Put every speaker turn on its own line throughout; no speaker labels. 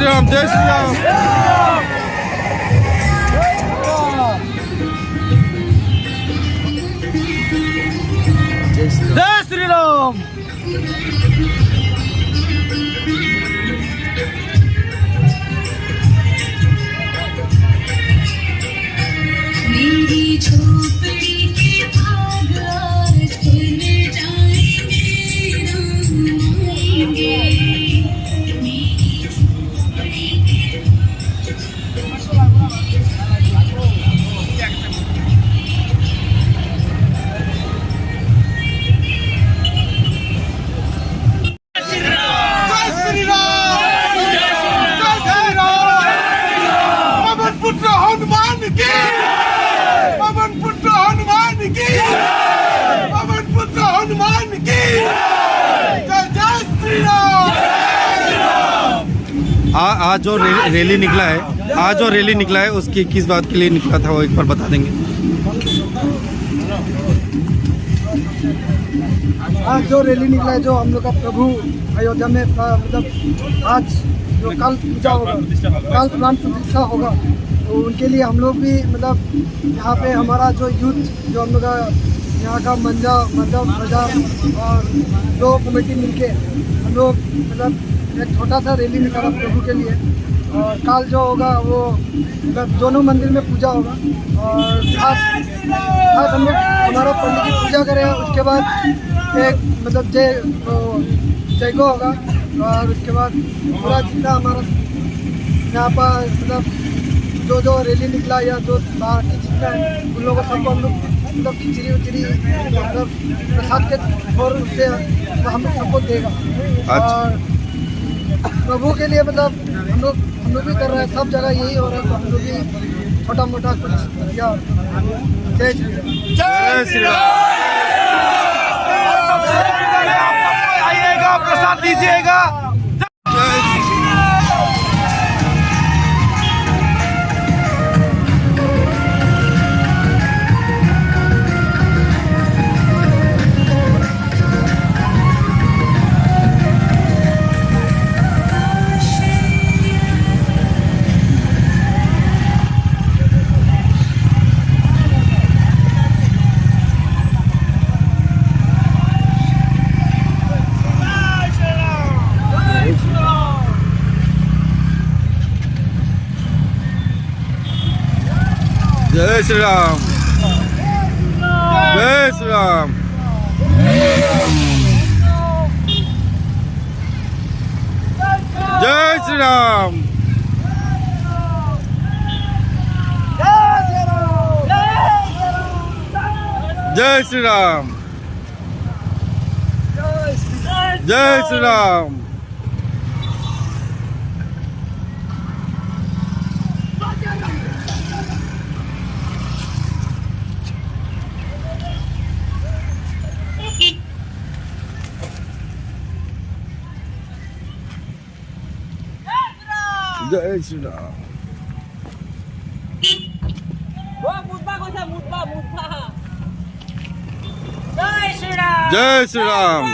राम, जय श्री राम।
जय श्री राम।
मेरी झोपड़ी के भाग आज खुल जाएंगे, राम आएंगे। मेरी झोपड़ी के
आज जो रैली निकला है, उसकी किस बात के लिए निकला था वो एक बार बता देंगे।
आज जो रैली निकला है, जो हम लोग का प्रभु अयोध्या में मतलब आज जो कल पूजा होगा, कल प्राण प्रतिष्ठा होगा, तो उनके लिए हम लोग भी मतलब यहाँ पे हमारा जो यूथ जो हम लोग का यहाँ का मंजा बाजार और दो कमेटी मिलके हम लोग मतलब एक छोटा सा रैली निकाला प्रभु के लिए। और कल जो होगा वो मतलब दोनों मंदिर में पूजा होगा और खास हम लोग हमारा पंडित जी पूजा करें, उसके बाद एक मतलब जयगो होगा और उसके बाद पूरा जितना हमारा यहाँ पर मतलब जो रैली निकला या जो बाकी जितना है उन लोगों को सबको हम लोग मतलब खिचड़ी उचड़ी मतलब प्रसाद के और उससे हम लोग सबको देगा। और प्रभु के लिए मतलब हम लोग भी कर रहे हैं, सब जगह यही हो रहा है, तो हम लोग भी छोटा मोटा कुछ किया। जय श्री राम।
जय श्री राम।
आइएगा, प्रसाद दीजिएगा।
जय श्री राम। जय श्री राम। जय श्री राम। जय श्री राम। जय श्री राम। जय श्री राम।
जय श्री राम।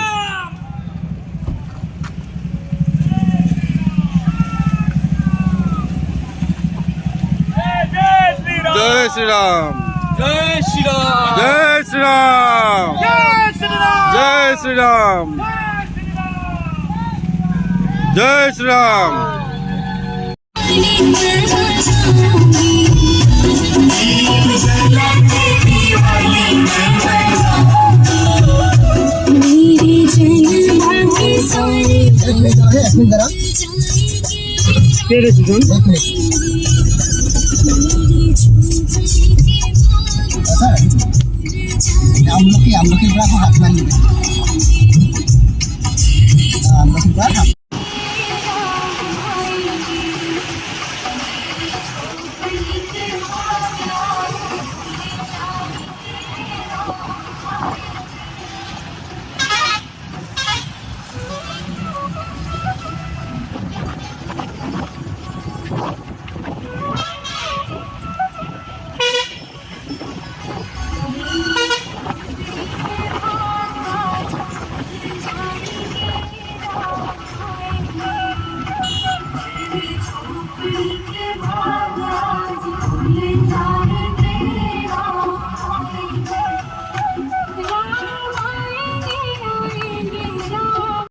जय श्री राम। जय श्री राम।
जय श्री राम।
जय श्री राम। जय श्री राम। जय श्री राम।
मेरी जन्म की सारी
हम लोग की हाथ मान लीजिए, हम लोग की हाथ